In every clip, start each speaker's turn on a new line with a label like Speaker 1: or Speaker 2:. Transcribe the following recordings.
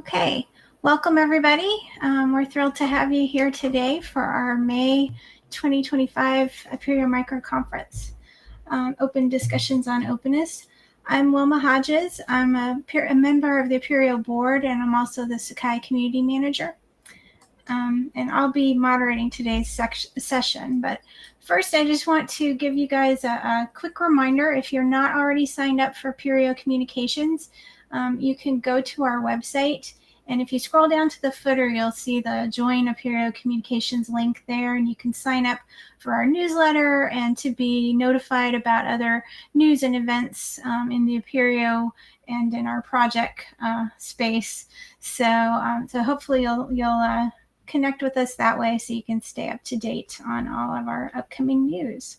Speaker 1: Okay, welcome everybody. We're thrilled to have you here today for our May 2025 Apereo Micro Conference, Open Discussions on Openness. I'm Wilma Hodges. I'm a member of the Apereo board, and I'm also the Sakai Community Manager. And I'll be moderating today's session. But first, I just want to give you guys a quick reminder. If you're not already signed up for Apereo Communications, you can go to our website, and if you scroll down to the footer, you'll see the Join Apereo Communications link there, and you can sign up for our newsletter and to be notified about other news and events in the Apereo and in our project space. So hopefully you'll connect with us that way so you can stay up to date on all of our upcoming news.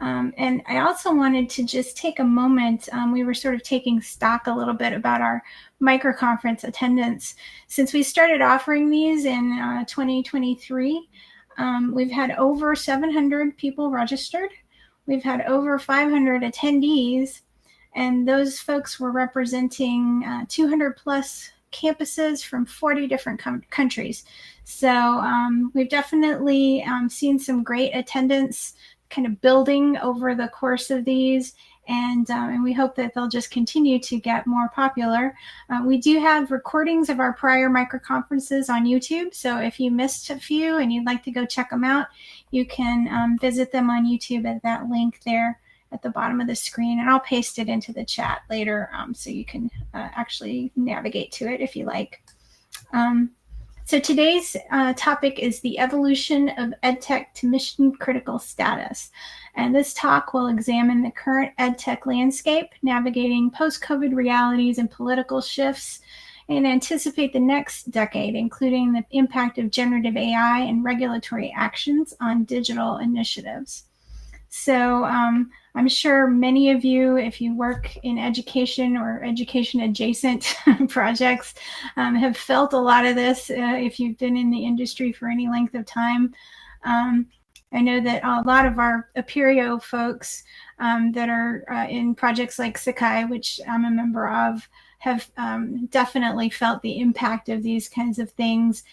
Speaker 1: And I also wanted to just take a moment. We were sort of taking stock a little bit about our microconference attendance. Since we started offering these in 2023, we've had over 700 people registered. We've had over 500 attendees, and those folks were representing 200 plus campuses from 40 different countries. So we've definitely seen some great attendance kind of building over the course of these, and we hope that they'll just continue to get more popular. We do have recordings of our prior microconferences on YouTube, so if you missed a few and you'd like to go check them out, you can visit them on YouTube at that link there at the bottom of the screen, and I'll paste it into the chat later so you can actually navigate to it if you like. So today's topic is the evolution of EdTech to mission critical status. And this talk will examine the current EdTech landscape, navigating post-COVID realities and political shifts, and anticipate the next decade, including the impact of generative AI and regulatory actions on digital initiatives. So I'm sure many of you, if you work in education or education adjacent projects, have felt a lot of this if you've been in the industry for any length of time. I know that a lot of our Apereo folks that are in projects like Sakai, which I'm a member of, have definitely felt the impact of these kinds of things,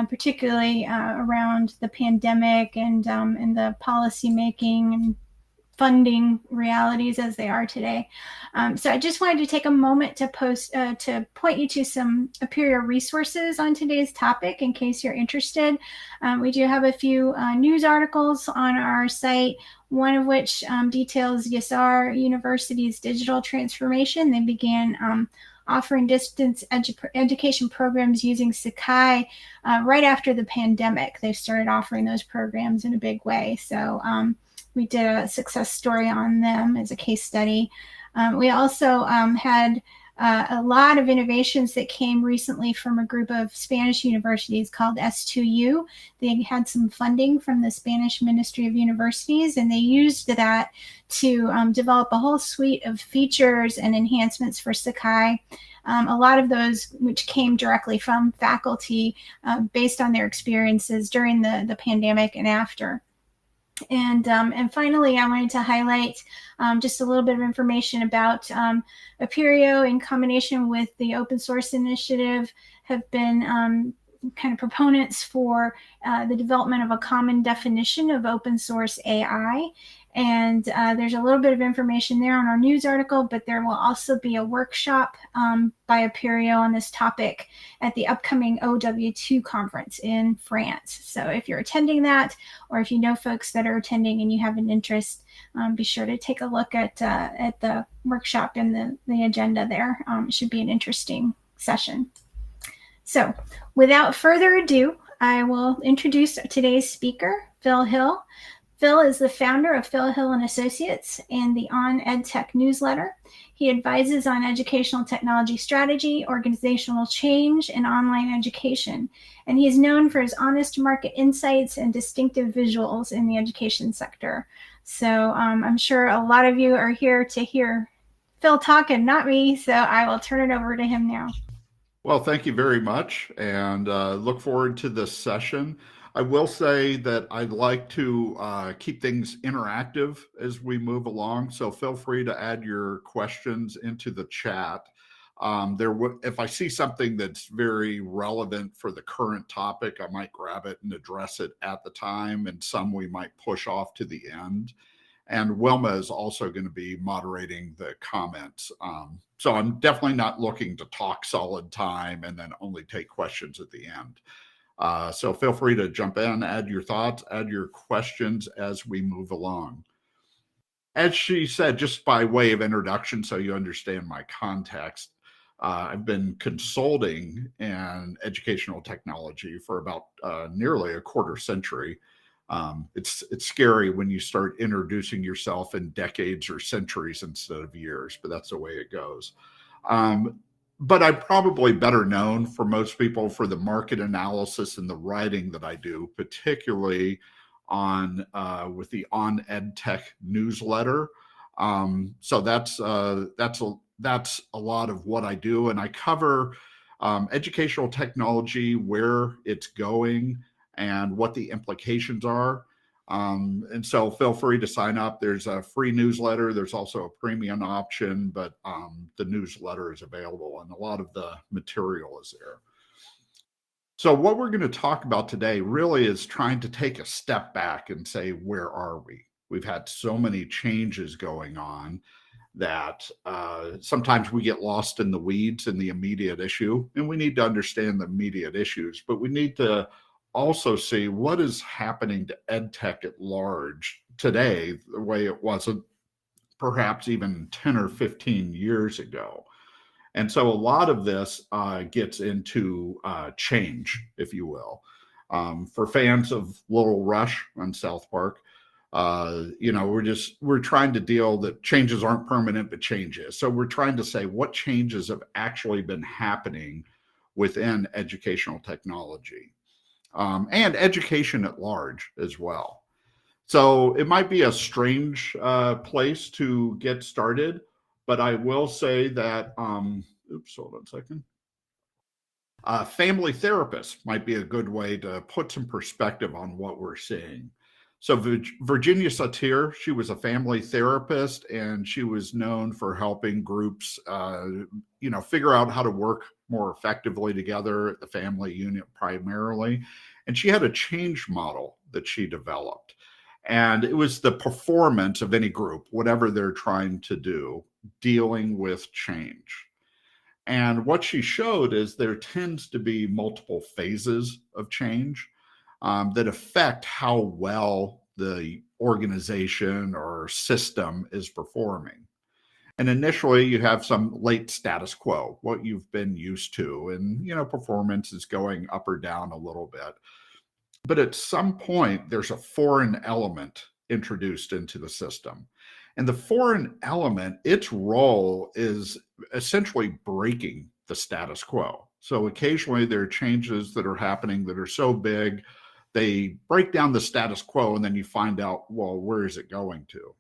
Speaker 1: particularly around the pandemic and the policy making and funding realities as they are today. So I just wanted to take a moment to point you to some Apereo resources on today's topic in case you're interested. We do have a few news articles on our site, one of which details Yesar University's digital transformation. They began offering distance education programs using Sakai right after the pandemic. They started offering those programs in a big way. So we did a success story on them as a case study. We also had a lot of innovations that came recently from a group of Spanish universities called S2U. They had some funding from the Spanish Ministry of Universities, and they used that to develop a whole suite of features and enhancements for Sakai. A lot of those which came directly from faculty based on their experiences during the pandemic and after. And finally, I wanted to highlight just a little bit of information about Apereo in combination with the open source initiative have been kind of proponents for the development of a common definition of open source AI. And there's a little bit of information there on our news article, but there will also be a workshop by Apereo on this topic at the upcoming OW2 conference in France. So if you're attending that, or if you know folks that are attending and you have an interest, be sure to take a look at the workshop and the agenda there. It should be an interesting session. So without further ado, I will introduce today's speaker, Phil Hill. Phil is the founder of Phil Hill and Associates and the On EdTech newsletter. He advises on educational technology strategy, organizational change, and online education. And he is known for his honest market insights and distinctive visuals in the education sector. So I'm sure a lot of you are here to hear Phil talk and not me, so I will turn it over to him now.
Speaker 2: Well, thank you very much, and look forward to this session. I will say that I'd like to keep things interactive as we move along, so feel free to add your questions into the chat. If I see something that's very relevant for the current topic, I might grab it and address it at the time, and some we might push off to the end. And Wilma is also going to be moderating the comments. So I'm definitely not looking to talk solid time and then only take questions at the end. So feel free to jump in, add your thoughts, add your questions as we move along. As she said, just by way of introduction, so you understand my context, I've been consulting in educational technology for about nearly a quarter century. It's scary when you start introducing yourself in decades or centuries instead of years, but that's the way it goes. But I'm probably better known for most people for the market analysis and the writing that I do, particularly on with the On EdTech newsletter. So that's a lot of what I do, and I cover educational technology, where it's going, and what the implications are. And so feel free to sign up. There's a free newsletter. There's also a premium option, but the newsletter is available and a lot of the material is there. So what we're going to talk about today really is trying to take a step back and say, where are we? We've had so many changes going on that sometimes we get lost in the weeds in the immediate issue, and we need to understand the immediate issues, but we need to also see what is happening to EdTech at large today, the way it wasn't perhaps even 10 or 15 years ago. And so a lot of this gets into change, if you will. For fans of Little Rush on South Park, we're trying to deal that changes aren't permanent, but changes. So we're trying to say what changes have actually been happening within educational technology and education at large as well. So it might be a strange place to get started, but I will say that, hold on a second. Family therapists might be a good way to put some perspective on what we're seeing. So Virginia Satir, she was a family therapist, and she was known for helping groups, figure out how to work more effectively together at the family unit primarily. And she had a change model that she developed. And it was the performance of any group, whatever they're trying to do, dealing with change. And what she showed is there tends to be multiple phases of change that affect how well the organization or system is performing. And initially, you have some late status quo, what you've been used to, and performance is going up or down a little bit. But at some point, there's a foreign element introduced into the system. And the foreign element, its role is essentially breaking the status quo. So occasionally there are changes that are happening that are so big, they break down the status quo, and then you find out, well, where is it going to?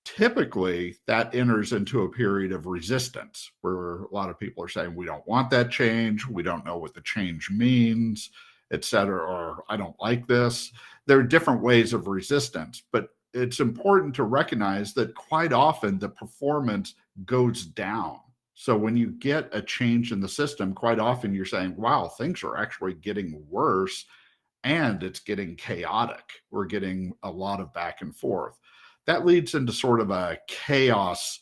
Speaker 2: Typically, that enters into a period of resistance where a lot of people are saying, we don't want that change. We don't know what the change means, et cetera, or I don't like this. There are different ways of resistance, but it's important to recognize that quite often the performance goes down. So when you get a change in the system, quite often you're saying, wow, things are actually getting worse and it's getting chaotic. We're getting a lot of back and forth. That leads into sort of a chaos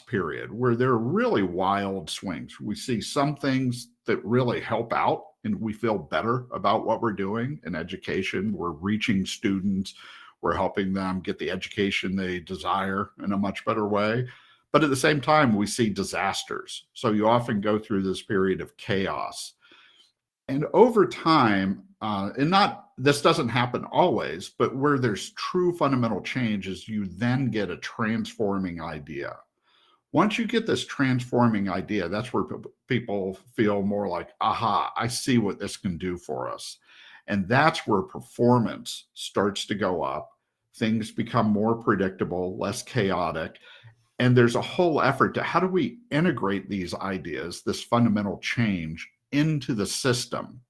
Speaker 2: period where there are really wild swings. We see some things that really help out and we feel better about what we're doing in education. We're reaching students, we're helping them get the education they desire in a much better way. But at the same time, we see disasters. So you often go through this period of chaos. And over time, this doesn't happen always, but where there's true fundamental change is you then get a transforming idea. Once you get this transforming idea, that's where people feel more like, aha, I see what this can do for us. And that's where performance starts to go up. Things become more predictable, less chaotic. And there's a whole effort to how do we integrate these ideas, this fundamental change, into the system.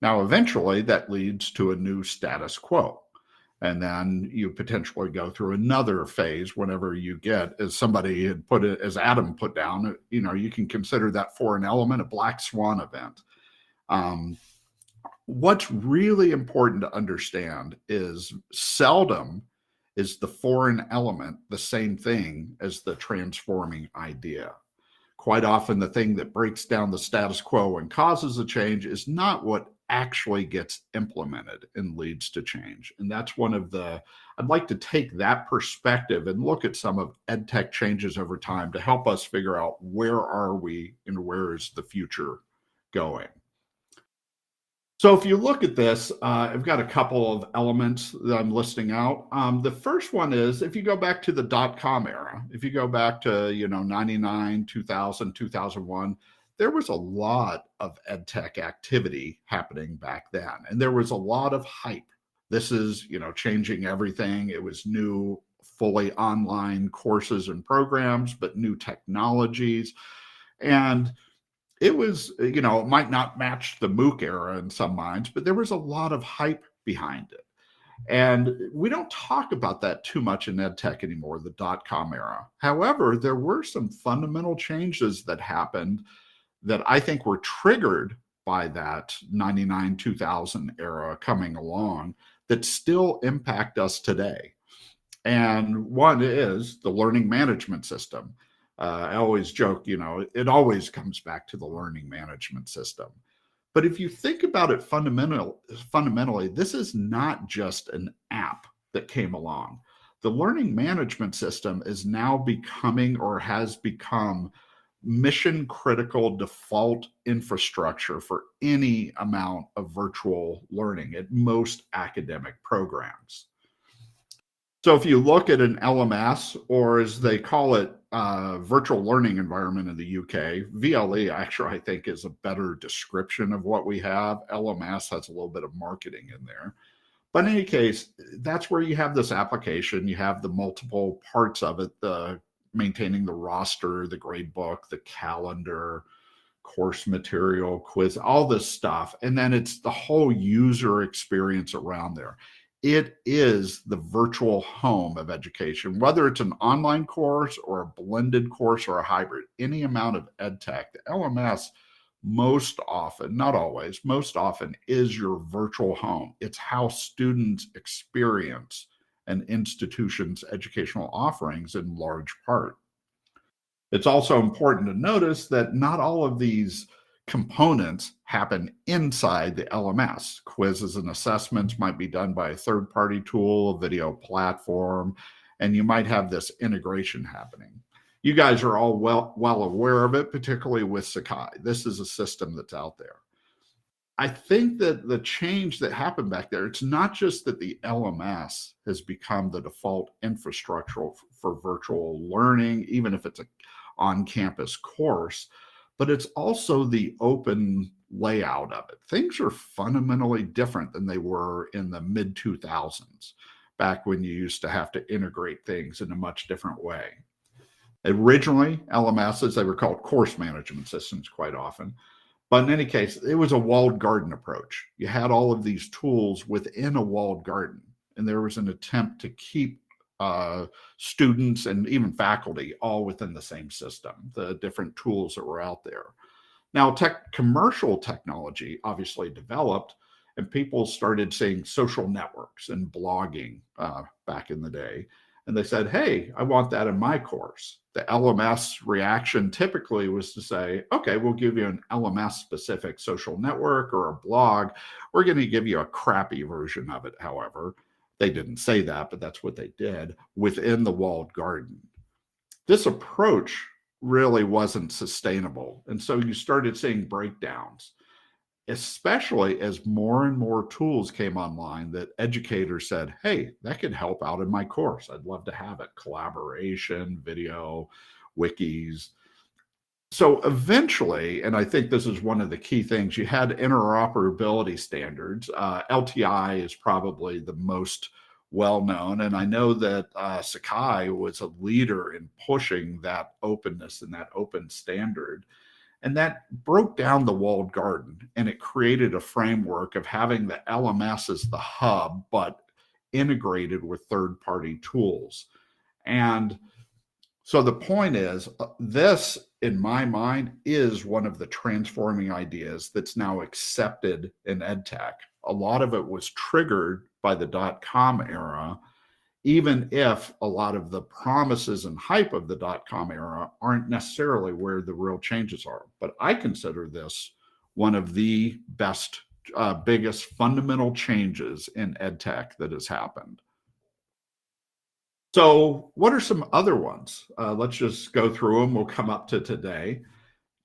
Speaker 2: Now, eventually, that leads to a new status quo. And then you potentially go through another phase whenever you get, as somebody had put it, as Adam put down, you can consider that foreign element a black swan event. What's really important to understand is seldom is the foreign element the same thing as the transforming idea. Quite often, the thing that breaks down the status quo and causes a change is not what actually gets implemented and leads to change. And that's I'd like to take that perspective and look at some of EdTech changes over time to help us figure out where are we and where is the future going. So if you look at this, I've got a couple of elements that I'm listing out. The first one is if you go back to the dot-com era, if you go back to 99, 2000, 2001, there was a lot of EdTech activity happening back then, and there was a lot of hype. This is changing everything. It was new, fully online courses and programs, but new technologies. And it was, it might not match the MOOC era in some minds, but there was a lot of hype behind it. And we don't talk about that too much in EdTech anymore, the dot-com era. However, there were some fundamental changes that happened that I think were triggered by that 99, 2000 era coming along that still impact us today. And one is the learning management system. I always joke, it always comes back to the learning management system. But if you think about it fundamentally, this is not just an app that came along. The learning management system is now becoming or has become mission critical default infrastructure for any amount of virtual learning at most academic programs. So if you look at an LMS, or as they call it, virtual learning environment in the UK, VLE actually I think is a better description of what we have. LMS has a little bit of marketing in there. But in any case, that's where you have this application, you have the multiple parts of it, the maintaining the roster, the grade book, the calendar, course material, quiz, all this stuff. And then it's the whole user experience around there. It is the virtual home of education, whether it's an online course or a blended course or a hybrid, any amount of EdTech. The LMS most often, not always, most often is your virtual home. It's how students experience an institution's educational offerings in large part. It's also important to notice that not all of these components happen inside the LMS. Quizzes and assessments might be done by a third-party tool, a video platform, and you might have this integration happening. You guys are all well aware of it, particularly with Sakai. This is a system that's out there. I think that the change that happened back there, it's not just that the LMS has become the default infrastructure for virtual learning, even if it's an on-campus course, but it's also the open layout of it. Things are fundamentally different than they were in the mid-2000s, back when you used to have to integrate things in a much different way. Originally, LMSs, they were called course management systems quite often. But in any case, it was a walled garden approach. You had all of these tools within a walled garden, and there was an attempt to keep students and even faculty all within the same system, the different tools that were out there. Now, commercial technology obviously developed, and people started seeing social networks and blogging back in the day. And they said, hey, I want that in my course. The LMS reaction typically was to say, okay, we'll give you an LMS specific social network or a blog. We're going to give you a crappy version of it, however. They didn't say that, but that's what they did within the walled garden. This approach really wasn't sustainable. And so you started seeing breakdowns, especially as more and more tools came online that educators said, hey, that could help out in my course. I'd love to have it. Collaboration, video, wikis. So eventually, and I think this is one of the key things, you had interoperability standards. LTI is probably the most well-known, and I know that Sakai was a leader in pushing that openness and that open standard. And that broke down the walled garden, and it created a framework of having the LMS as the hub, but integrated with third-party tools. And so the point is, this, in my mind, is one of the transforming ideas that's now accepted in EdTech. A lot of it was triggered by the dot-com era, even if a lot of the promises and hype of the dot-com era aren't necessarily where the real changes are. But I consider this one of the best, biggest fundamental changes in EdTech that has happened. So what are some other ones? Let's just go through them. We'll come up to today.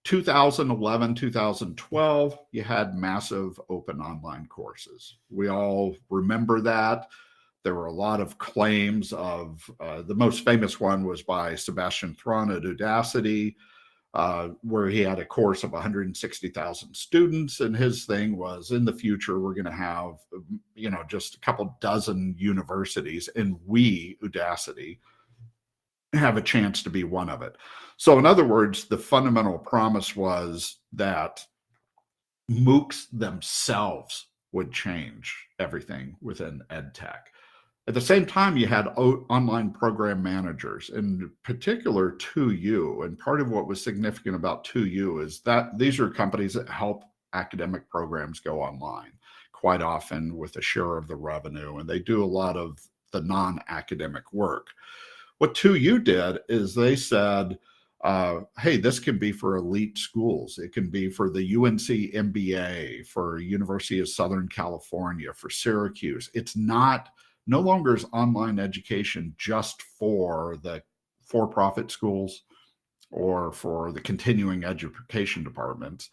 Speaker 2: 2011, 2012, you had massive open online courses. We all remember that. There were a lot of claims of, the most famous one was by Sebastian Thrun at Udacity, where he had a course of 160,000 students. And his thing was, in the future, we're going to have, just a couple dozen universities, and we, Udacity, have a chance to be one of it. So in other words, the fundamental promise was that MOOCs themselves would change everything within EdTech. At the same time, you had online program managers, in particular 2U. And part of what was significant about 2U is that these are companies that help academic programs go online, quite often with a share of the revenue, and they do a lot of the non-academic work. What 2U did is they said, hey, this can be for elite schools. It can be for the UNC MBA, for University of Southern California, for Syracuse. It's no longer is online education just for the for-profit schools or for the continuing education departments.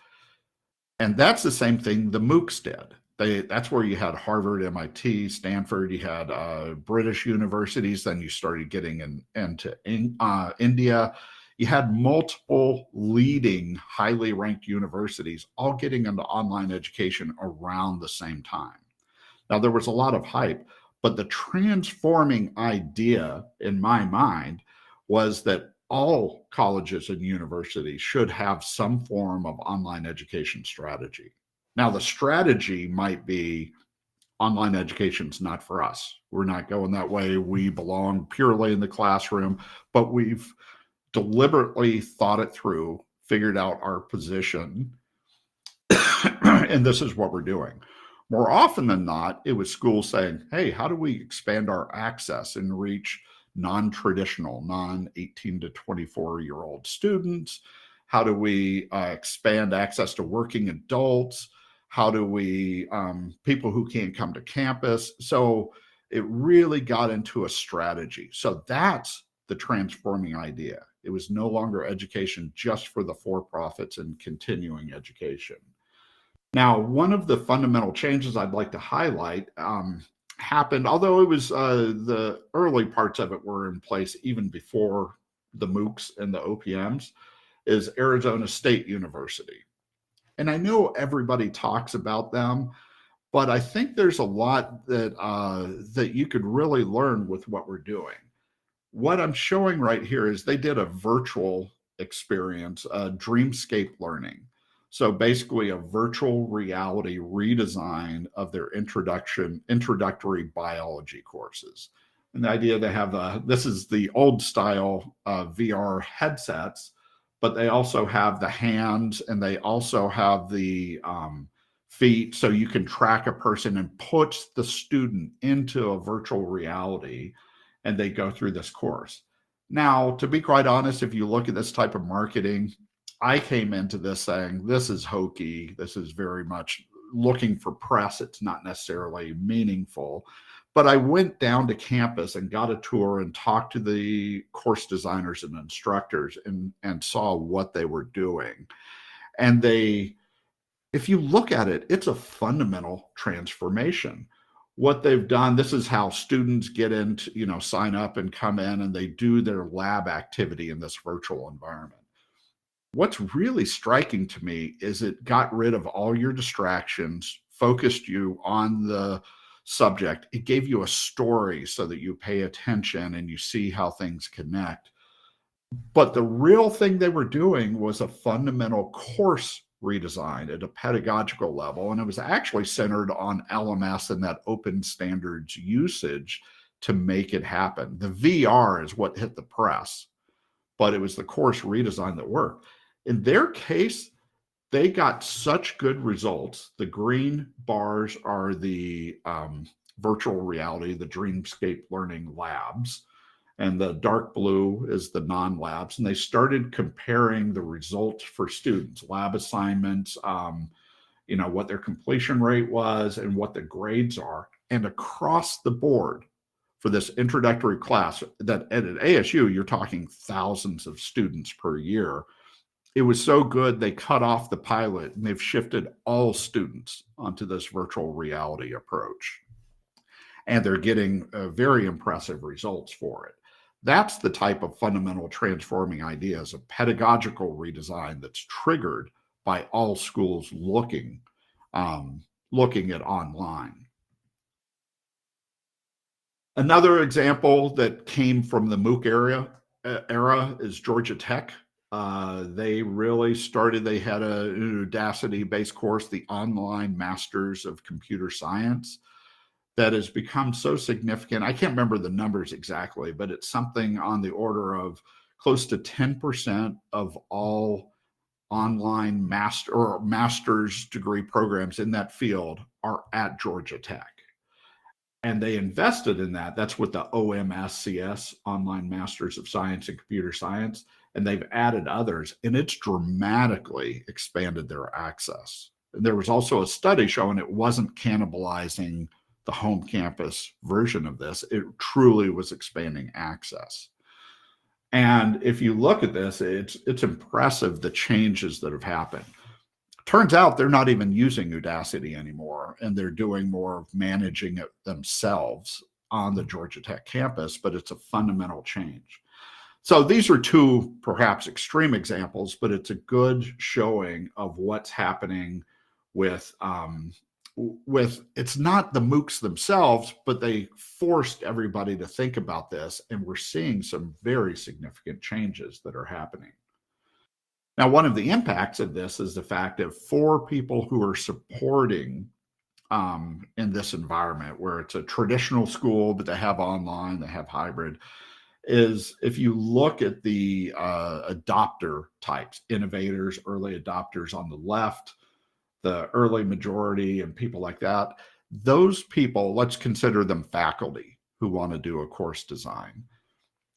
Speaker 2: And that's the same thing the MOOCs did. That's where you had Harvard, MIT, Stanford, you had British universities, then you started getting into India. You had multiple leading, highly ranked universities all getting into online education around the same time. Now, there was a lot of hype, but the transforming idea in my mind was that all colleges and universities should have some form of online education strategy. Now, the strategy might be online education's not for us. We're not going that way. We belong purely in the classroom, but we've deliberately thought it through, figured out our position, and this is what we're doing. More often than not, it was schools saying, hey, how do we expand our access and reach non-traditional, non-18 to 24-year-old students? How do we expand access to working adults? How do we, people who can't come to campus? So it really got into a strategy. So that's the transforming idea. It was no longer education just for the for-profits and continuing education. Now, one of the fundamental changes I'd like to highlight happened, although it was the early parts of it were in place even before the MOOCs and the OPMs, is Arizona State University. And I know everybody talks about them, but I think there's a lot that you could really learn with what we're doing. What I'm showing right here is they did a virtual experience, Dreamscape Learning. So basically a virtual reality redesign of their introductory biology courses. And the idea they have, this is the old style VR headsets, but they also have the hands and they also have the feet, so you can track a person and put the student into a virtual reality and they go through this course. Now, to be quite honest, if you look at this type of marketing, I came into this saying, this is hokey. This is very much looking for press. It's not necessarily meaningful. But I went down to campus and got a tour and talked to the course designers and instructors and saw what they were doing. And if you look at it, it's a fundamental transformation. What they've done, this is how students get into, sign up and come in and they do their lab activity in this virtual environment. What's really striking to me is it got rid of all your distractions, focused you on the subject. It gave you a story so that you pay attention and you see how things connect. But the real thing they were doing was a fundamental course redesign at a pedagogical level, and it was actually centered on LMS and that open standards usage to make it happen. The VR is what hit the press, but it was the course redesign that worked. In their case, they got such good results. The green bars are the virtual reality, the Dreamscape Learning Labs, and the dark blue is the non-labs. And they started comparing the results for students, lab assignments, what their completion rate was and what the grades are. And across the board for this introductory class that at ASU, you're talking thousands of students per year. It was so good, they cut off the pilot and they've shifted all students onto this virtual reality approach. And they're getting very impressive results for it. That's the type of fundamental transforming ideas, a pedagogical redesign that's triggered by all schools looking at online. Another example that came from the MOOC era is Georgia Tech. They really started, they had an Udacity-based course, the Online Masters of Computer Science, that has become so significant. I can't remember the numbers exactly, but it's something on the order of close to 10% of all online master's degree programs in that field are at Georgia Tech. And they invested in that. That's with the OMSCS, Online Masters of Science and Computer Science. And they've added others, and it's dramatically expanded their access. And there was also a study showing it wasn't cannibalizing the home campus version of this. It truly was expanding access. And if you look at this, it's impressive the changes that have happened. Turns out they're not even using Udacity anymore, and they're doing more of managing it themselves on the Georgia Tech campus, but it's a fundamental change. So these are two perhaps extreme examples, but it's a good showing of what's happening with it's not the MOOCs themselves, but they forced everybody to think about this, and we're seeing some very significant changes that are happening. Now, one of the impacts of this is the fact that for people who are supporting in this environment where it's a traditional school, but they have online, they have hybrid, is if you look at the adopter types, innovators, early adopters on the left, the early majority and people like that, those people, let's consider them faculty who want to do a course design.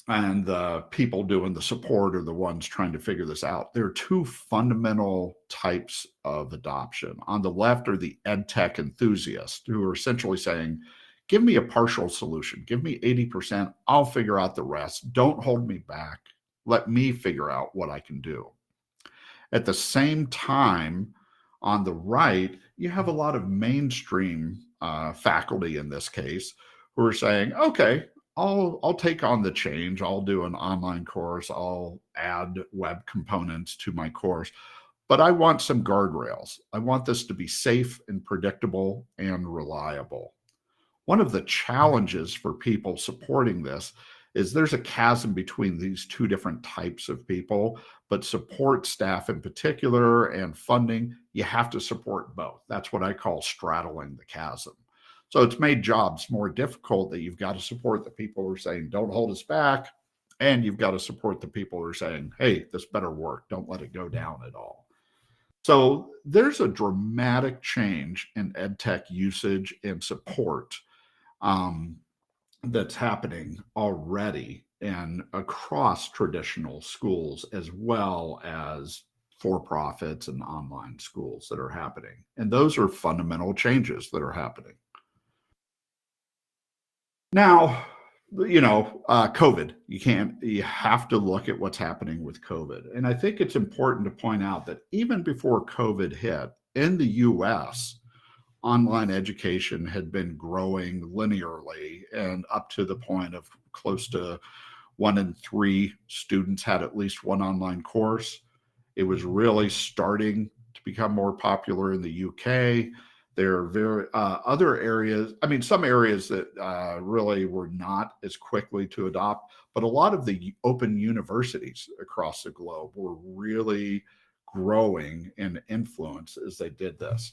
Speaker 2: And the people doing the support are the ones trying to figure this out. There are two fundamental types of adoption. On the left are the EdTech enthusiasts who are essentially saying, give me a partial solution. Give me 80%. I'll figure out the rest. Don't hold me back. Let me figure out what I can do. At the same time, on the right, you have a lot of mainstream faculty in this case who are saying, okay, I'll take on the change. I'll do an online course. I'll add web components to my course, but I want some guardrails. I want this to be safe and predictable and reliable. One of the challenges for people supporting this is there's a chasm between these two different types of people, but support staff in particular and funding, you have to support both. That's what I call straddling the chasm. So it's made jobs more difficult that you've got to support the people who are saying, don't hold us back. And you've got to support the people who are saying, hey, this better work. Don't let it go down at all. So there's a dramatic change in EdTech usage and support that's happening already and across traditional schools as well as for-profits and online schools that are happening. And those are fundamental changes that are happening. Now, COVID, you have to look at what's happening with COVID. And I think it's important to point out that even before COVID hit in the US, online education had been growing linearly and up to the point of close to 1 in 3 students had at least one online course. It was really starting to become more popular in the UK. There are very other areas, some areas that really were not as quickly to adopt, but a lot of the open universities across the globe were really growing in influence as they did this.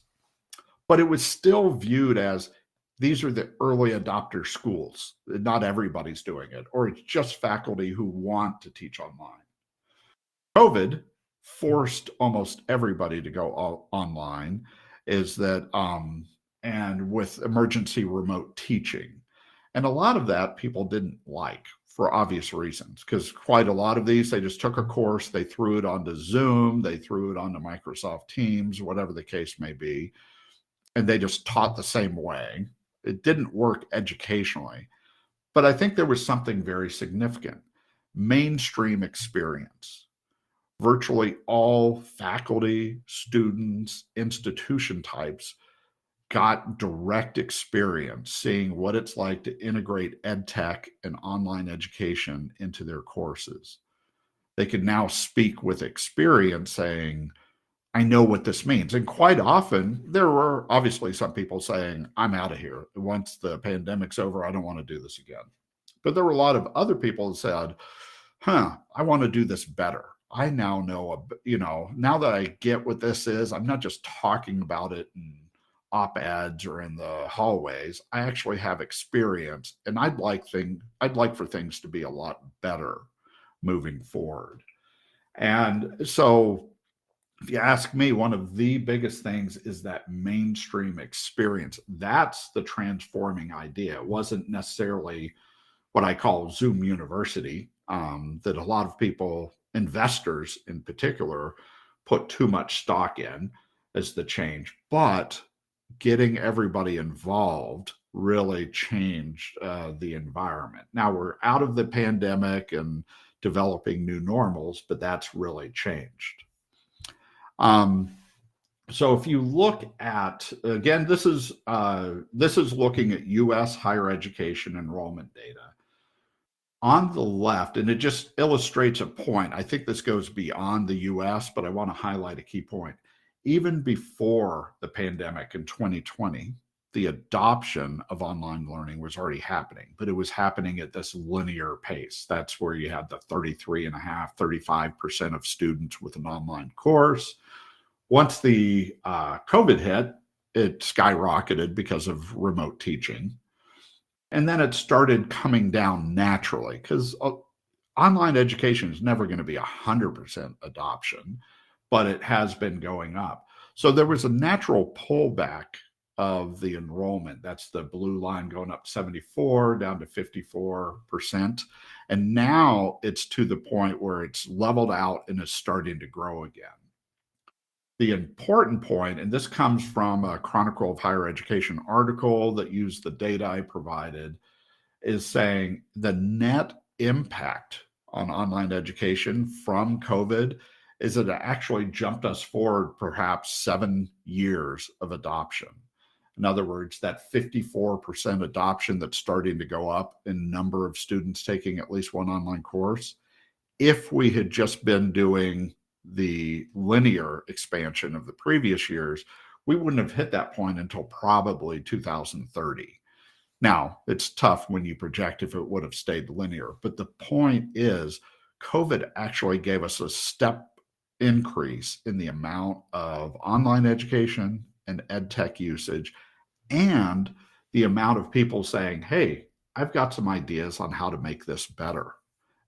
Speaker 2: But it was still viewed as these are the early adopter schools. Not everybody's doing it, or it's just faculty who want to teach online. COVID forced almost everybody to go online, is that, and with emergency remote teaching. And a lot of that people didn't like for obvious reasons, because quite a lot of these, they just took a course, they threw it onto Zoom, they threw it onto Microsoft Teams, whatever the case may be, and they just taught the same way. It didn't work educationally. But I think there was something very significant. Mainstream experience. Virtually all faculty, students, institution types got direct experience seeing what it's like to integrate EdTech and online education into their courses. They could now speak with experience saying, I know what this means. And quite often, there were obviously some people saying, I'm out of here. Once the pandemic's over, I don't want to do this again. But there were a lot of other people that said, I want to do this better. I now know, now that I get what this is, I'm not just talking about it in op-eds or in the hallways. I actually have experience, and I'd like for things to be a lot better moving forward. And so if you ask me, one of the biggest things is that mainstream experience. That's the transforming idea. It wasn't necessarily what I call Zoom University, that a lot of people, investors in particular, put too much stock in as the change. But getting everybody involved really changed the environment. Now we're out of the pandemic and developing new normals, but that's really changed. So if you look at, again, this is looking at U.S. higher education enrollment data. On the left, and it just illustrates a point. I think this goes beyond the U.S., but I want to highlight a key point. Even before the pandemic in 2020, the adoption of online learning was already happening, but it was happening at this linear pace. That's where you had the 33.5%, 35% of students with an online course. Once the COVID hit, it skyrocketed because of remote teaching. And then it started coming down naturally, because online education is never going to be 100% adoption, but it has been going up. So there was a natural pullback of the enrollment. That's the blue line going up 74 down to 54%. And now it's to the point where it's leveled out and is starting to grow again. The important point, and this comes from a Chronicle of Higher Education article that used the data I provided, is saying the net impact on online education from COVID is that it actually jumped us forward perhaps 7 years of adoption. In other words, that 54% adoption that's starting to go up in number of students taking at least one online course, if we had just been doing the linear expansion of the previous years, we wouldn't have hit that point until probably 2030. Now, it's tough when you project if it would have stayed linear, but the point is COVID actually gave us a step increase in the amount of online education and EdTech usage, and the amount of people saying, hey, I've got some ideas on how to make this better.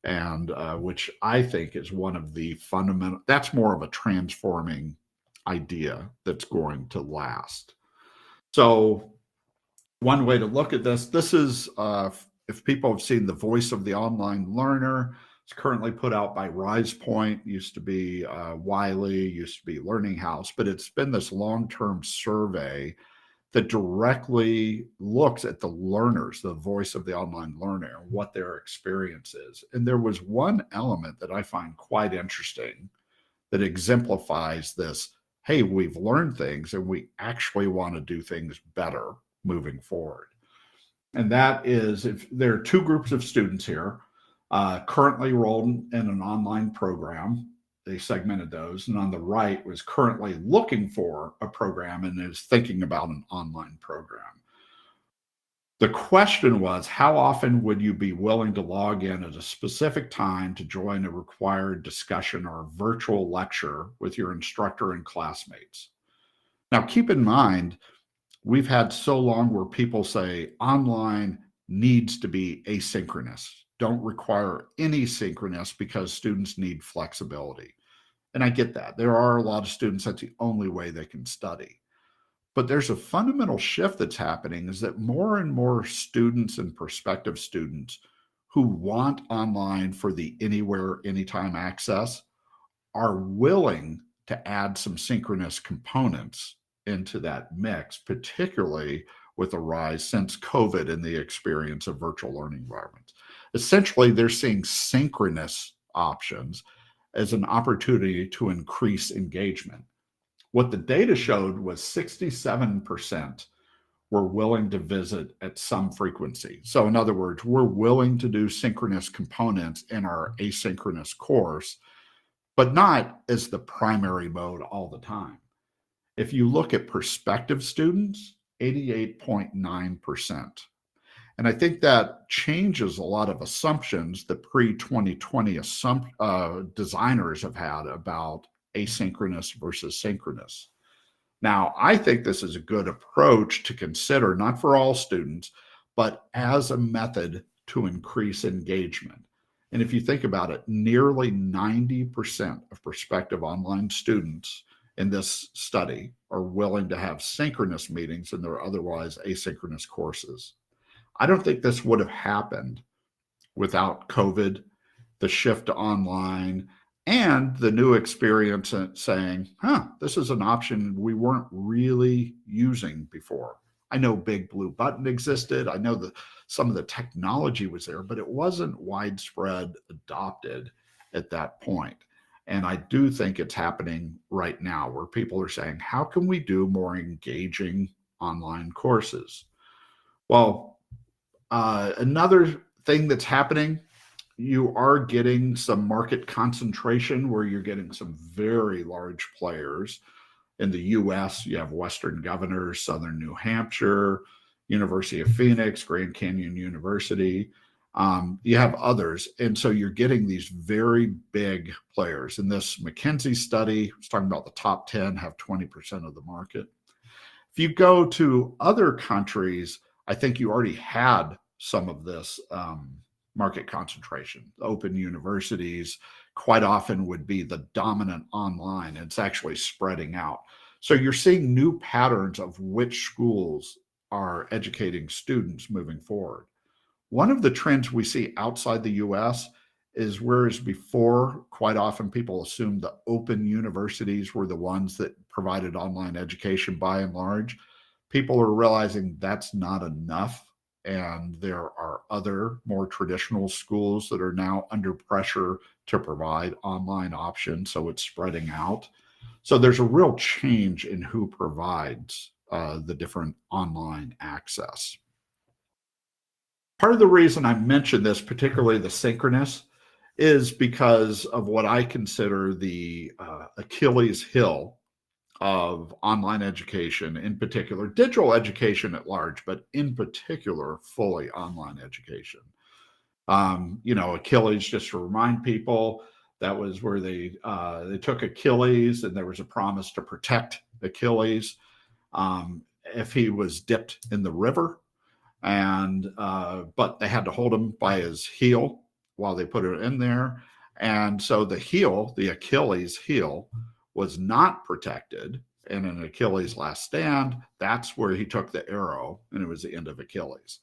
Speaker 2: And which I think is one of the fundamental, that's more of a transforming idea that's going to last. So one way to look at this is, if people have seen The Voice of the Online Learner, it's currently put out by RisePoint, used to be Wiley, used to be Learning House, but it's been this long-term survey that directly looks at the learners, the voice of the online learner, and what their experience is. And there was one element that I find quite interesting that exemplifies this. Hey, we've learned things and we actually want to do things better moving forward. And that is, if there are two groups of students here, currently enrolled in an online program. They segmented those, and on the right was currently looking for a program and is thinking about an online program. The question was, how often would you be willing to log in at a specific time to join a required discussion or a virtual lecture with your instructor and classmates? Now, keep in mind, we've had so long where people say online needs to be asynchronous, don't require any synchronous because students need flexibility. And I get that. There are a lot of students that's the only way they can study. But there's a fundamental shift that's happening is that more and more students and prospective students who want online for the anywhere, anytime access are willing to add some synchronous components into that mix, particularly with the rise since COVID and the experience of virtual learning environments. Essentially, they're seeing synchronous options as an opportunity to increase engagement. What the data showed was 67% were willing to visit at some frequency. So, in other words, we're willing to do synchronous components in our asynchronous course, but not as the primary mode all the time. If you look at prospective students, 88.9%. And I think that changes a lot of assumptions that pre-2020 designers have had about asynchronous versus synchronous. Now, I think this is a good approach to consider, not for all students, but as a method to increase engagement. And if you think about it, nearly 90% of prospective online students in this study are willing to have synchronous meetings in their otherwise asynchronous courses. I don't think this would have happened without COVID, the shift to online, and the new experience saying, this is an option we weren't really using before. I know Big Blue Button existed. I know that some of the technology was there, but it wasn't widespread adopted at that point. And I do think it's happening right now where people are saying, how can we do more engaging online courses? Well, another thing that's happening, you are getting some market concentration where you're getting some very large players. In the US, you have Western Governors, Southern New Hampshire, University of Phoenix, Grand Canyon University. You have others. And so you're getting these very big players. In this McKinsey study, it's talking about the top 10 have 20% of the market. If you go to other countries, I think you already had some of this market concentration. Open universities quite often would be the dominant online. It's actually spreading out. So you're seeing new patterns of which schools are educating students moving forward. One of the trends we see outside the US is whereas before, quite often people assumed the open universities were the ones that provided online education by and large. People are realizing that's not enough. And there are other more traditional schools that are now under pressure to provide online options. So it's spreading out. So there's a real change in who provides the different online access. Part of the reason I mentioned this, particularly the synchronous, is because of what I consider the Achilles heel of online education, in particular, digital education at large, but in particular, fully online education. Achilles, just to remind people, that was where they took Achilles, and there was a promise to protect Achilles if he was dipped in the river. But they had to hold him by his heel while they put it in there. And so the Achilles heel was not protected. And in Achilles' last stand, that's where he took the arrow, and it was the end of Achilles.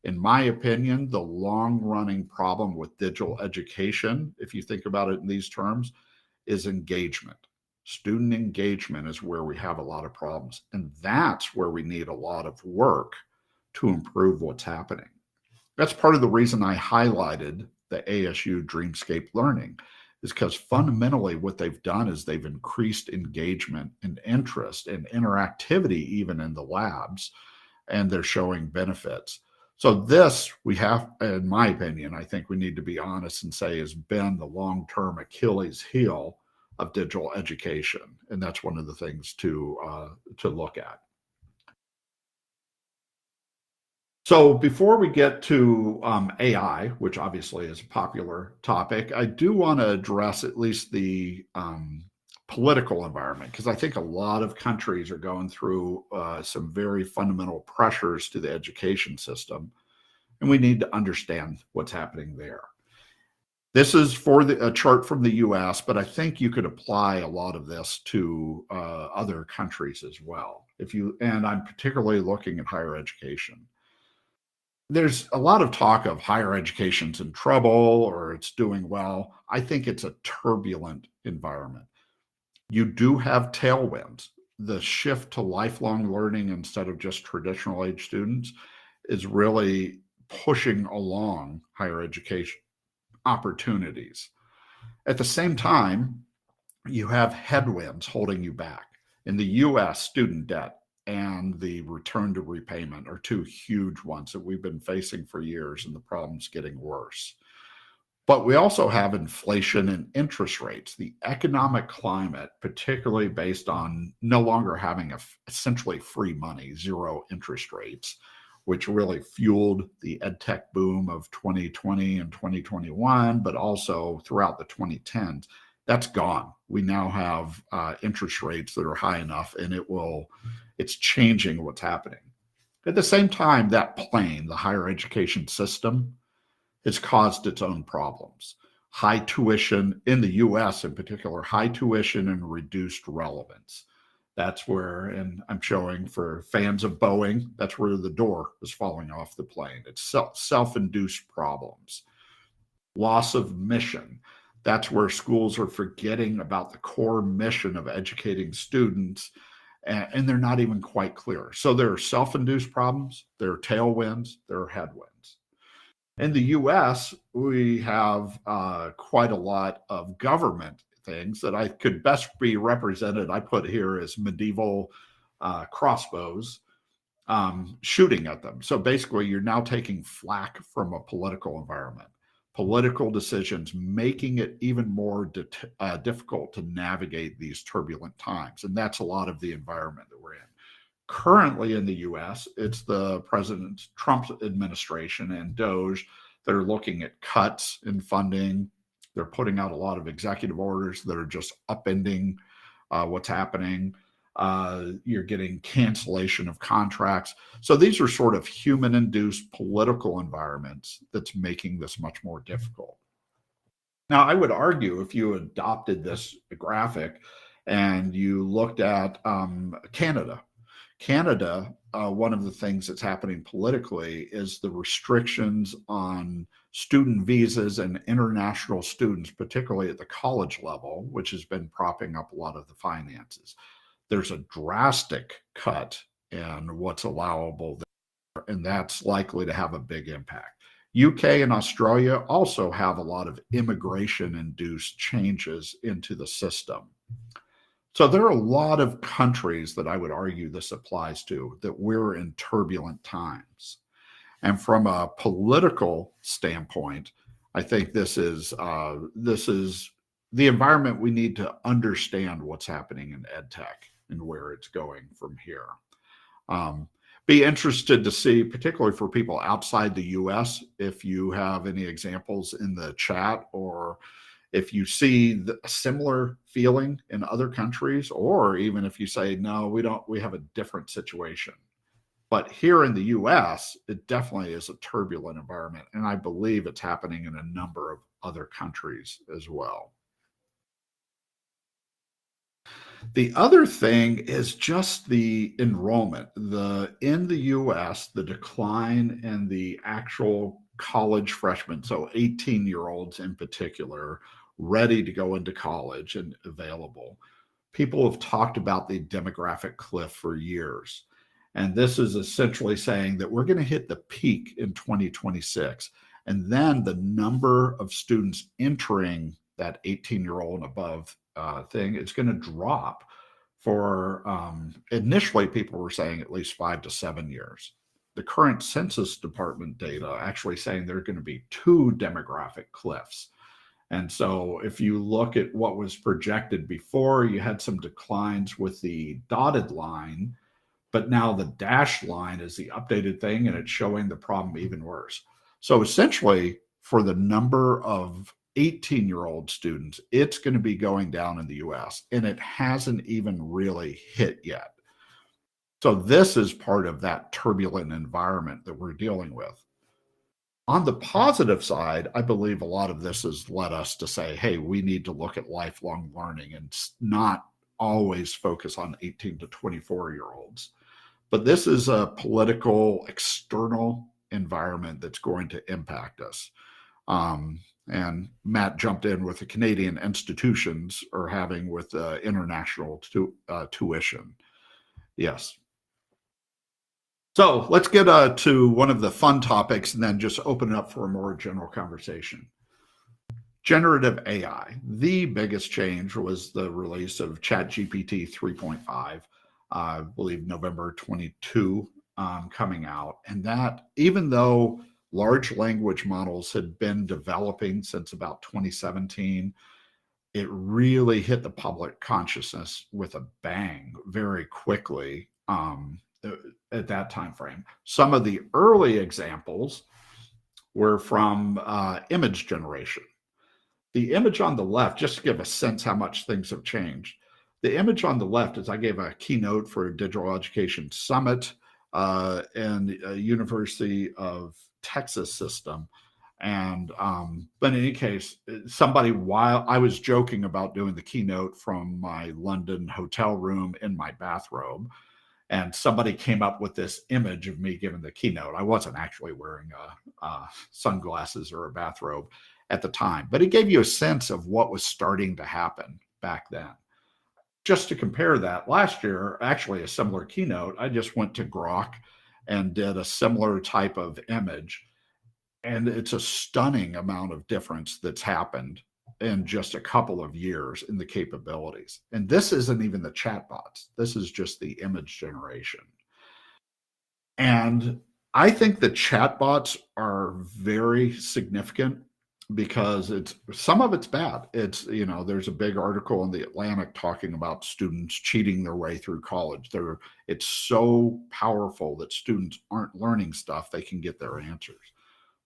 Speaker 2: In my opinion, the long-running problem with digital education, if you think about it in these terms, is engagement. Student engagement is where we have a lot of problems. And that's where we need a lot of work to improve what's happening. That's part of the reason I highlighted the ASU Dreamscape Learning, is because fundamentally what they've done is they've increased engagement and interest and interactivity even in the labs, and they're showing benefits. So this, we have, in my opinion, I think we need to be honest and say has been the long-term Achilles heel of digital education. And that's one of the things to look at. So before we get to AI, which obviously is a popular topic, I do want to address at least the political environment, because I think a lot of countries are going through some very fundamental pressures to the education system, and we need to understand what's happening there. This is for a chart from the US, but I think you could apply a lot of this to other countries as well. And I'm particularly looking at higher education. There's a lot of talk of higher education's in trouble or it's doing well. I think it's a turbulent environment. You do have tailwinds. The shift to lifelong learning instead of just traditional age students is really pushing along higher education opportunities. At the same time, you have headwinds holding you back. In the US, student debt and the return to repayment are two huge ones that we've been facing for years, and the problem's getting worse. But we also have inflation and interest rates, the economic climate, particularly based on no longer having essentially free money, zero interest rates, which really fueled the EdTech boom of 2020 and 2021, but also throughout the 2010s. That's gone. We now have interest rates that are high enough, and it's changing what's happening. At the same time, that plane, the higher education system, has caused its own problems. High tuition in the US in particular, high tuition and reduced relevance. That's where, and I'm showing for fans of Boeing, that's where the door is falling off the plane. It's self-induced problems. Loss of mission. That's where schools are forgetting about the core mission of educating students, and they're not even quite clear. So there are self-induced problems, there are tailwinds, there are headwinds. In the US, we have quite a lot of government things that I could best be represented. I put here as medieval crossbows shooting at them. So basically, you're now taking flack from a political environment, political decisions, making it even more difficult to navigate these turbulent times. And that's a lot of the environment that we're in. Currently in the US, it's the President Trump's administration and DOGE that are looking at cuts in funding. They're putting out a lot of executive orders that are just upending what's happening. You're getting cancellation of contracts. So these are sort of human-induced political environments that's making this much more difficult. Now, I would argue if you adopted this graphic and you looked at Canada, one of the things that's happening politically is the restrictions on student visas and international students, particularly at the college level, which has been propping up a lot of the finances. There's a drastic cut in what's allowable there, and that's likely to have a big impact. UK and Australia also have a lot of immigration-induced changes into the system. So there are a lot of countries that I would argue this applies to, that we're in turbulent times. And from a political standpoint, I think this is the environment we need to understand what's happening in EdTech and where it's going from here. Be interested to see, particularly for people outside the US, if you have any examples in the chat, or if you see a similar feeling in other countries, or even if you say, no, we have a different situation. But here in the US, it definitely is a turbulent environment, and I believe it's happening in a number of other countries as well. The other thing is just the enrollment. In the US, the decline in the actual college freshmen, so 18-year-olds in particular, ready to go into college and available. People have talked about the demographic cliff for years. And this is essentially saying that we're going to hit the peak in 2026. And then the number of students entering that 18-year-old and above thing is going to drop for initially people were saying at least 5 to 7 years. The current Census Department data actually saying there are going to be 2 demographic cliffs. And so if you look at what was projected before, you had some declines with the dotted line, But now the dashed line is the updated thing, and it's showing the problem even worse. So essentially, for the number of 18-year-old students, it's going to be going down in the US, and it hasn't even really hit yet. So this is part of that turbulent environment that we're dealing with. On the positive side, I believe a lot of this has led us to say, hey, we need to look at lifelong learning and not always focus on 18 to 24-year-olds. But this is a political, external environment that's going to impact us. And Matt jumped in with the Canadian institutions are having with international tuition. Yes. So let's get to one of the fun topics and then just open it up for a more general conversation. Generative AI. The biggest change was the release of ChatGPT 3.5, I believe November 22, coming out. And that, even though large language models had been developing since about 2017, it really hit the public consciousness with a bang very quickly at that time frame. Some of the early examples were from image generation. The image on the left, just to give a sense how much things have changed. The image on the left is I gave a keynote for a Digital Education Summit in University of Texas system. And but in any case, somebody, while I was joking about doing the keynote from my London hotel room in my bathrobe, and somebody came up with this image of me giving the keynote. I wasn't actually wearing sunglasses or a bathrobe at the time, but it gave you a sense of what was starting to happen back then. Just to compare that, last year, actually a similar keynote, I just went to Grok and did a similar type of image. And it's a stunning amount of difference that's happened in just a couple of years in the capabilities. And this isn't even the chatbots. This is just the image generation. And I think the chatbots are very significant because some of it's bad. There's a big article in the Atlantic talking about students cheating their way through college. It's so powerful that students aren't learning stuff, they can get their answers.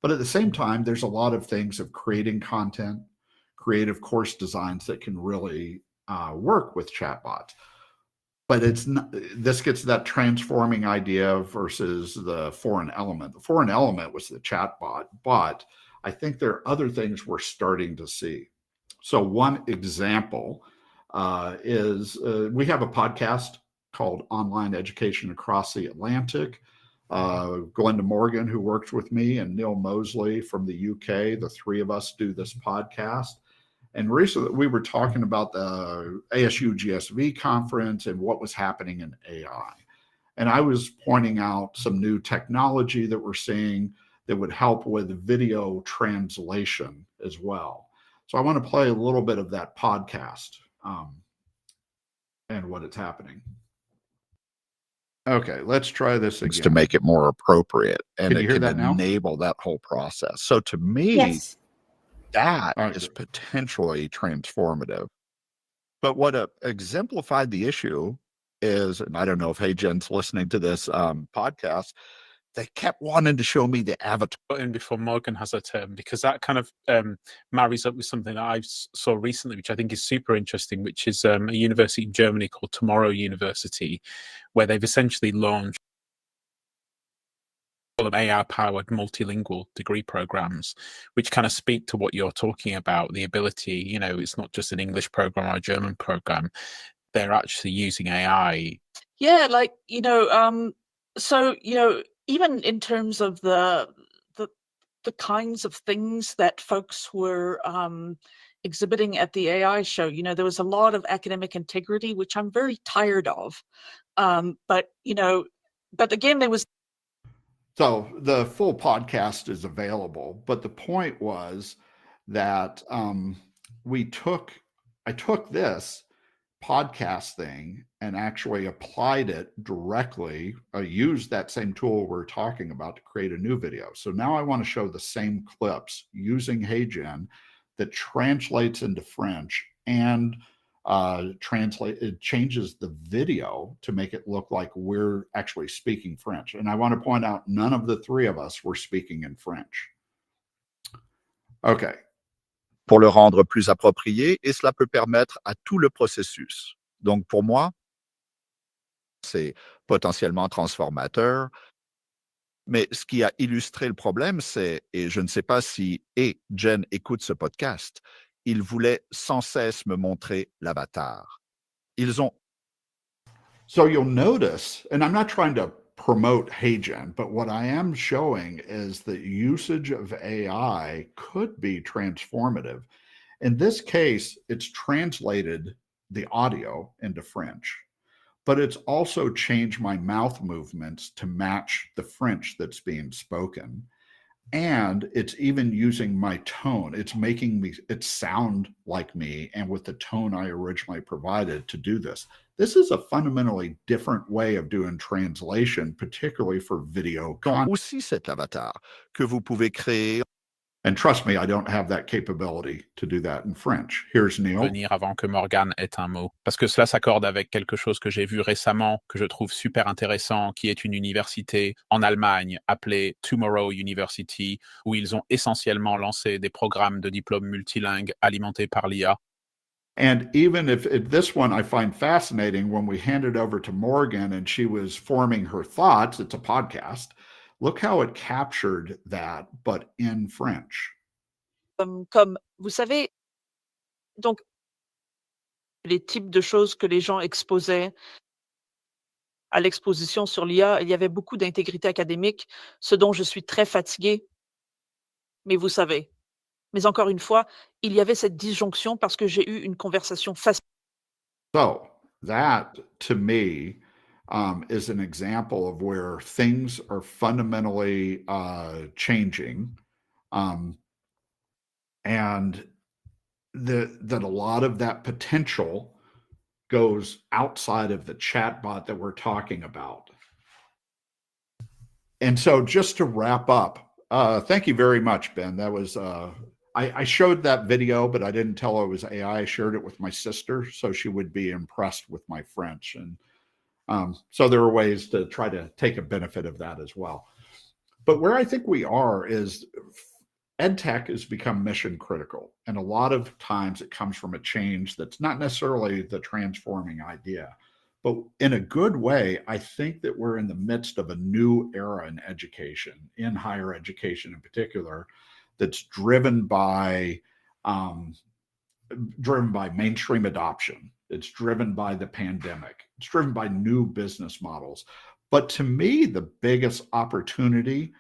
Speaker 2: But at the same time, there's a lot of things of creating content, creative course designs that can really work with chatbots. But this gets to that transforming idea versus the foreign element. The foreign element was the chatbot, but I think there are other things we're starting to see. So one example is we have a podcast called Online Education Across the Atlantic. Glenda Morgan, who works with me, and Neil Mosley from the UK, the three of us do this podcast. And recently we were talking about the ASU GSV conference and what was happening in AI. And I was pointing out some new technology that we're seeing that would help with video translation as well. So I want to play a little bit of that podcast and what it's happening. Okay, let's try this again.
Speaker 3: To make it more appropriate, and
Speaker 2: Can you hear that now?
Speaker 3: Enable that whole process. So to me,
Speaker 1: Yes.
Speaker 3: that is potentially transformative. But what exemplified the issue is, and I don't know if Jen's listening to this podcast, they kept wanting to show me the avatar.
Speaker 4: In before Morgan has a term, because that kind of marries up with something that I saw recently, which I think is super interesting, which is a university in Germany called Tomorrow University, where they've essentially launched AI-powered multilingual degree programs, which kind of speak to what you're talking about, the ability, it's not just an English program or a German program. They're actually using AI.
Speaker 5: Yeah, so, even in terms of the kinds of things that folks were exhibiting at the AI show, there was a lot of academic integrity, which I'm very tired of. But again, there was.
Speaker 2: So the full podcast is available, but the point was that I took this podcast thing and actually applied it directly. I used that same tool we're talking about to create a new video. So now I want to show the same clips using HeyGen that translates into French and it changes the video to make it look like we're actually speaking French. And I want to point out, none of the three of us were speaking in French. Okay.
Speaker 3: Pour le rendre plus approprié, et cela peut permettre à tout le processus. Donc, pour moi, c'est potentiellement transformateur. Mais ce qui a illustré le problème, c'est, et je ne sais pas si Jen écoute ce podcast, ils voulaient sans cesse me montrer l'avatar. Ils ont.
Speaker 2: So you'll notice, and I'm not trying to promote HeyGen, but what I am showing is that usage of AI could be transformative. In this case, it's translated the audio into French, but it's also changed my mouth movements to match the French that's being spoken. And it's even using my tone. It's making it sound like me, and with the tone I originally provided to do this. This is a fundamentally different way of doing translation, particularly for video content.
Speaker 3: Aussi cet avatar que vous pouvez créer.
Speaker 2: And trust me, I don't have that capability to do that in French. Here's Neil.
Speaker 4: Venir avant que Morgane ait un mot. Parce que cela s'accorde avec quelque chose que j'ai vu récemment, que je trouve super intéressant, qui est une université en Allemagne appelée Tomorrow University, où ils ont essentiellement lancé des programmes de diplôme multilingue alimentés par l'IA.
Speaker 2: And even if this one I find fascinating, when we handed over to Morgan and she was forming her thoughts, it's a podcast. Look how it captured that, but in French.
Speaker 5: Comme vous savez, donc, les types de choses que les gens exposaient à l'exposition sur l'IA, il y avait beaucoup d'intégrité académique, ce dont je suis très fatiguée. Mais vous savez. Mais encore une fois, il y avait cette disjonction parce que j'ai eu une conversation facile.
Speaker 2: So that, to me, is an example of where things are fundamentally changing, and that a lot of that potential goes outside of the chatbot that we're talking about. And so just to wrap up, thank you very much, Ben. That was I showed that video, but I didn't tell her it was AI. I shared it with my sister, so she would be impressed with my French. And so there are ways to try to take a benefit of that as well. But where I think we are is EdTech has become mission critical. And a lot of times it comes from a change that's not necessarily the transforming idea. But in a good way, I think that we're in the midst of a new era in education, in higher education in particular, that's driven by mainstream adoption. It's driven by the pandemic. It's driven by new business models. But to me, the biggest opportunity,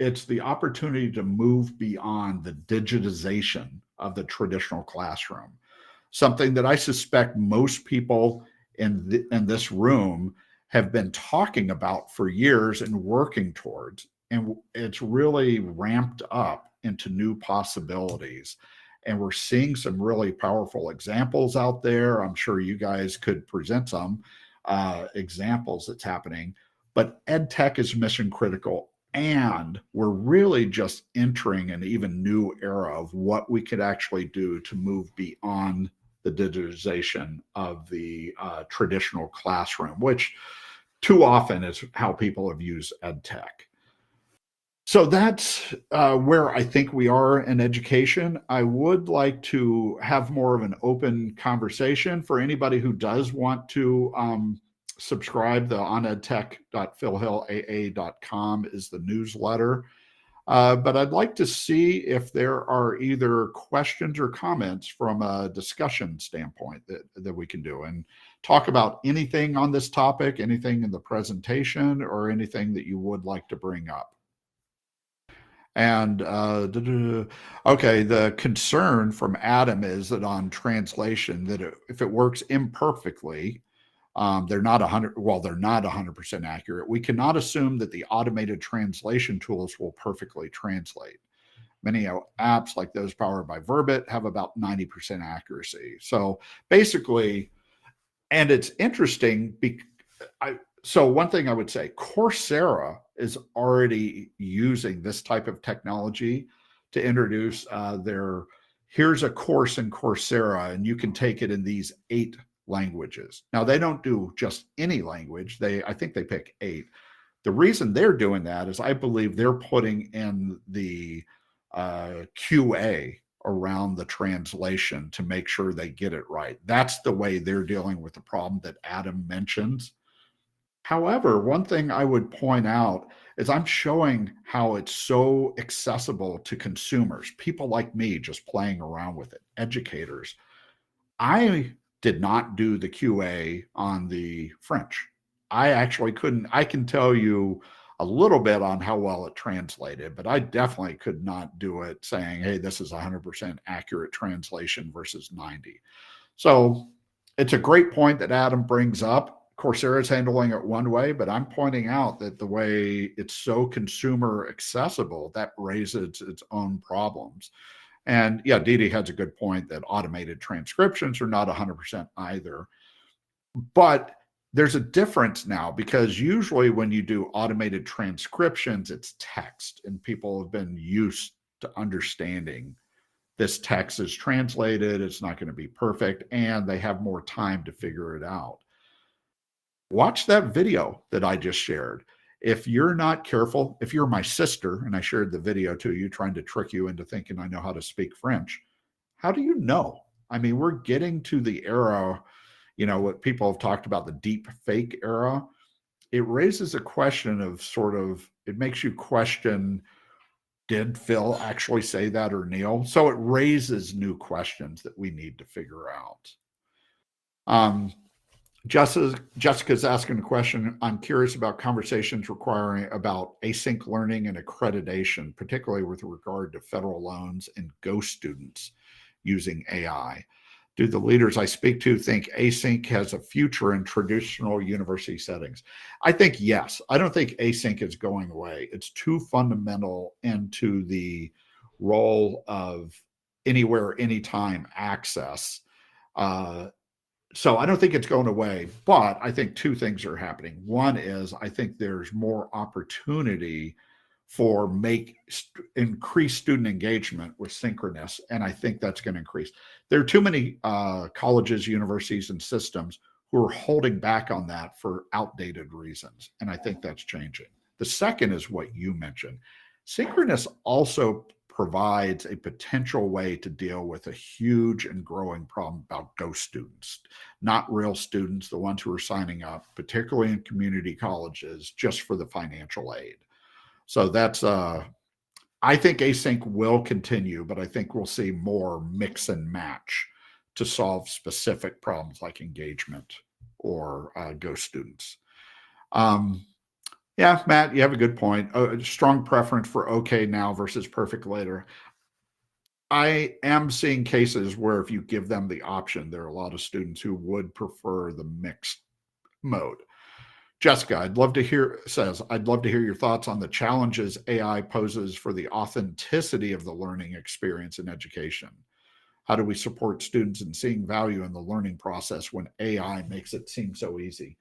Speaker 2: it's the opportunity to move beyond the digitization of the traditional classroom. Something that I suspect most people in this room have been talking about for years and working towards. And it's really ramped up into new possibilities. And we're seeing some really powerful examples out there. I'm sure you guys could present some examples that's happening. But EdTech is mission critical. And we're really just entering an even new era of what we could actually do to move beyond the digitization of the traditional classroom, which too often is how people have used EdTech. So that's where I think we are in education. I would like to have more of an open conversation for anybody who does want to subscribe. The onedtech.philhillah.com is the newsletter. But I'd like to see if there are either questions or comments from a discussion standpoint that we can do and talk about anything on this topic, anything in the presentation, or anything that you would like to bring up. And okay, the concern from Adam is that on translation, that if it works imperfectly, they're not 100% accurate. We cannot assume that the automated translation tools will perfectly translate. Many apps like those powered by Revered have about 90% accuracy. So basically, and it's interesting, so one thing I would say, Coursera is already using this type of technology to introduce their here's a course in Coursera, and you can take it in these 8 languages. Now, they don't do just any language. I think they pick 8. The reason they're doing that is I believe they're putting in the QA around the translation to make sure they get it right. That's the way they're dealing with the problem that Adam mentions. However, one thing I would point out is I'm showing how it's so accessible to consumers, people like me just playing around with it, educators. I did not do the QA on the French. I actually couldn't. I can tell you a little bit on how well it translated, but I definitely could not do it saying, hey, this is 100% accurate translation versus 90. So it's a great point that Adam brings up. Coursera is handling it one way, but I'm pointing out that the way it's so consumer accessible, that raises its own problems. And yeah, Didi has a good point that automated transcriptions are not 100% either. But there's a difference now, because usually when you do automated transcriptions, it's text, and people have been used to understanding this text is translated, it's not going to be perfect, and they have more time to figure it out. Watch that video that I just shared. If you're not careful, if you're my sister, and I shared the video to you trying to trick you into thinking I know how to speak French, how do you know? I mean, we're getting to the era, what people have talked about, the deep fake era. It raises a question of it makes you question, did Phil actually say that, or Neil? So it raises new questions that we need to figure out. Jessica's asking a question. I'm curious about conversations requiring about async learning and accreditation, particularly with regard to federal loans and ghost students using AI. Do the leaders I speak to think async has a future in traditional university settings? I think yes. I don't think async is going away. It's too fundamental into the role of anywhere, anytime access. So I don't think it's going away, but I think 2 things are happening. One is I think there's more opportunity for increased student engagement with synchronous, and I think that's going to increase. There are too many colleges, universities, and systems who are holding back on that for outdated reasons, and I think that's changing. The second is what you mentioned. Synchronous also provides a potential way to deal with a huge and growing problem about ghost students, not real students, the ones who are signing up, particularly in community colleges, just for the financial aid. So that's, I think async will continue, but I think we'll see more mix and match to solve specific problems like engagement or ghost students. Yeah, Matt, you have a good point. A strong preference for okay now versus perfect later. I am seeing cases where if you give them the option, there are a lot of students who would prefer the mixed mode. Jessica, I'd love to hear your thoughts on the challenges AI poses for the authenticity of the learning experience in education. How do we support students in seeing value in the learning process when AI makes it seem so easy?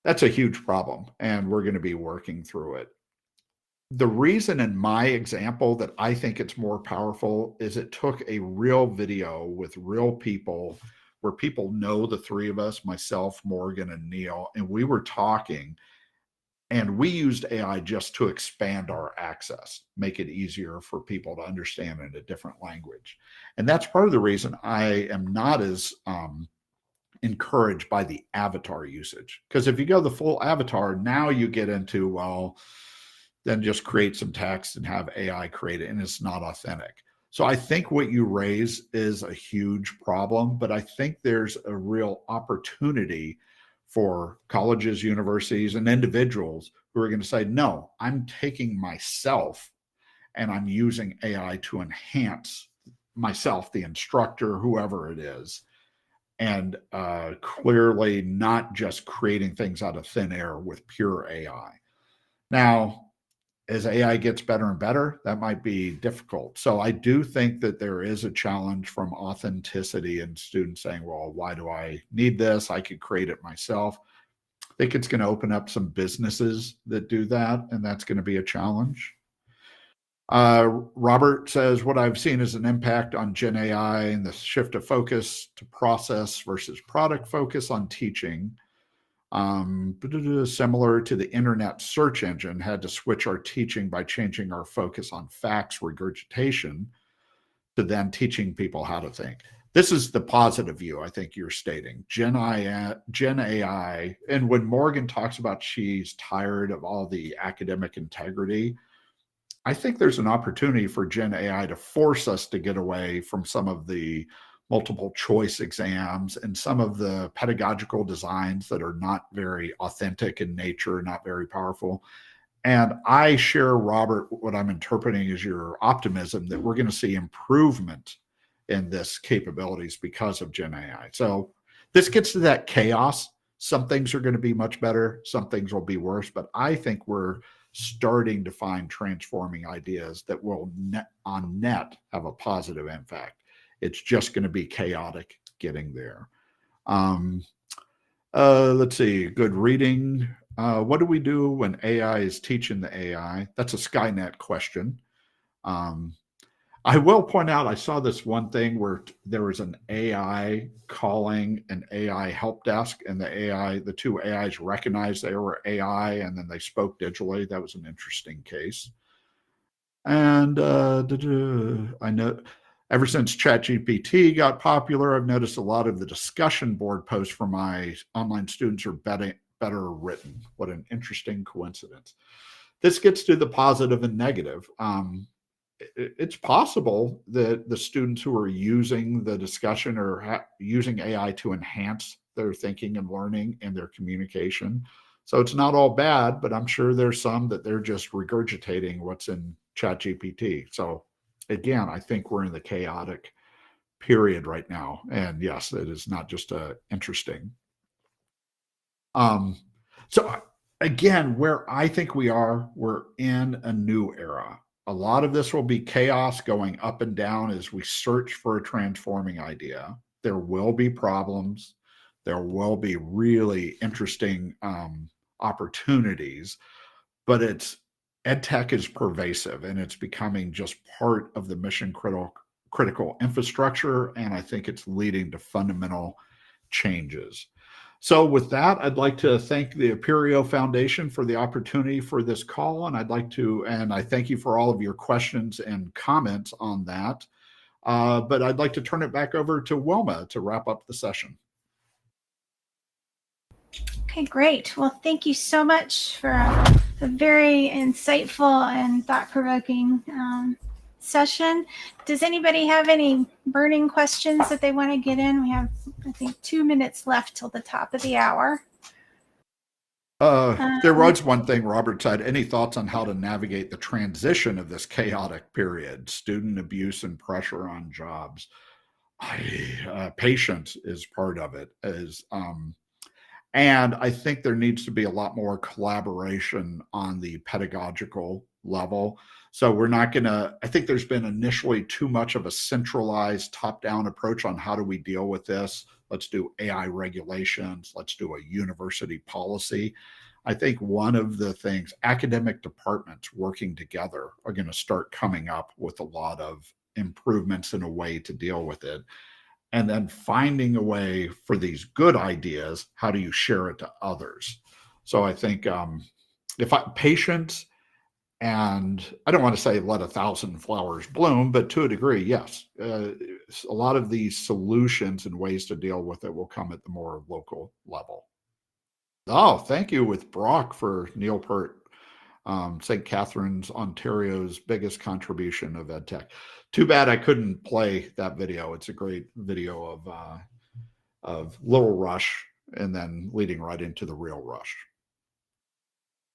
Speaker 2: That's a huge problem, and we're going to be working through it. The reason in my example that I think it's more powerful is it took a real video with real people where people know the 3 of us, myself, Morgan, and Neil, and we were talking, and we used AI just to expand our access, make it easier for people to understand in a different language. And that's part of the reason I am not as encouraged by the avatar usage. Because if you go the full avatar, now you get into, well, then just create some text and have AI create it, and it's not authentic. So I think what you raise is a huge problem, but I think there's a real opportunity for colleges, universities, and individuals who are going to say, no, I'm taking myself and I'm using AI to enhance myself, the instructor, whoever it is, and clearly not just creating things out of thin air with pure AI. Now, as AI gets better and better, that might be difficult. So I do think that there is a challenge from authenticity and students saying, well, why do I need this? I could create it myself. I think it's going to open up some businesses that do that, and that's going to be a challenge. Robert says, what I've seen is an impact on Gen AI and the shift of focus to process versus product focus on teaching. Similar to the internet search engine had to switch our teaching by changing our focus on facts regurgitation to then teaching people how to think. This is the positive view I think you're stating. Gen AI, and when Morgan talks about she's tired of all the academic integrity, I think there's an opportunity for Gen AI to force us to get away from some of the multiple choice exams and some of the pedagogical designs that are not very authentic in nature, not very powerful. And I share, Robert, what I'm interpreting as your optimism that we're going to see improvement in this capabilities because of Gen AI. So this gets to that chaos. Some things are going to be much better, some things will be worse, but I think we're starting to find transforming ideas that will on net have a positive impact. It's just going to be chaotic getting there. Let's see, good reading. What do we do when AI is teaching the AI? That's a Skynet question. I will point out, I saw this one thing where there was an AI calling an AI help desk, and the two AIs recognized they were AI, and then they spoke digitally. That was an interesting case. And I know ever since ChatGPT got popular, I've noticed a lot of the discussion board posts for my online students are better written. What an interesting coincidence. This gets to the positive and negative. It's possible that the students who are using the discussion are using AI to enhance their thinking and learning and their communication. So it's not all bad, but I'm sure there's some that they're just regurgitating what's in ChatGPT. So again, I think we're in the chaotic period right now. And yes, it is not just interesting. So again, where I think we're in a new era. A lot of this will be chaos going up and down as we search for a transforming idea. There will be problems. There will be really interesting opportunities, but EdTech is pervasive and it's becoming just part of the mission critical infrastructure. And I think it's leading to fundamental changes. So with that, I'd like to thank the Apereo Foundation for the opportunity for this call. And I thank you for all of your questions and comments on that. But I'd like to turn it back over to Wilma to wrap up the session.
Speaker 1: Okay, great. Well, thank you so much for a very insightful and thought-provoking session. Does anybody have any burning questions that they want to get in? We have, I think, 2 minutes left till the top of the hour.
Speaker 2: There was one thing Robert said. Any thoughts on how to navigate the transition of this chaotic period, student abuse and pressure on jobs? Patience is part of it. And I think there needs to be a lot more collaboration on the pedagogical level. So I think there's been initially too much of a centralized top-down approach on how do we deal with this. Let's do AI regulations. Let's do a university policy. I think one of the things, academic departments working together are going to start coming up with a lot of improvements in a way to deal with it. And then finding a way for these good ideas, how do you share it to others? So I think patience, and I don't want to say let 1,000 flowers bloom, but to a degree, yes. A lot of these solutions and ways to deal with it will come at the more local level. Oh, thank you with Brock for Neil Pert, St. Catharines, Ontario's biggest contribution of EdTech. Too bad I couldn't play that video. It's a great video of Little Rush and then leading right into the real Rush.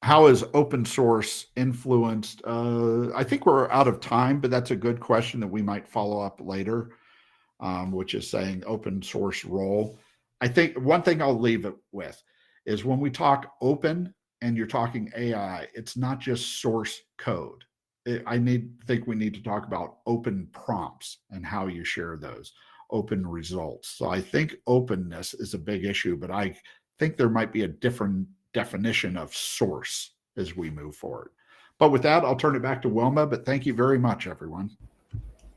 Speaker 2: How is open source influenced? I think we're out of time, but that's a good question that we might follow up later, which is saying open source role. I think one thing I'll leave it with is when we talk open and you're talking AI, it's not just source code. I think we need to talk about open prompts and how you share those, open results. So I think openness is a big issue, but I think there might be a different definition of source as we move forward. But with that, I'll turn it back to Wilma. But thank you very much, everyone.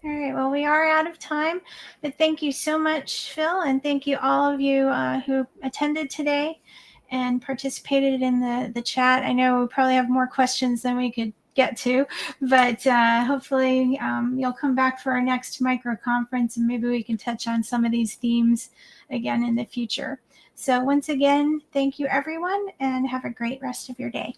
Speaker 1: All right, well, we are out of time, but thank you so much, Phil, and thank you all of you who attended today and participated in the chat. I know we probably have more questions than we could get to, but hopefully you'll come back for our next micro conference, and maybe we can touch on some of these themes again in the future. So once again, thank you, everyone, and have a great rest of your day.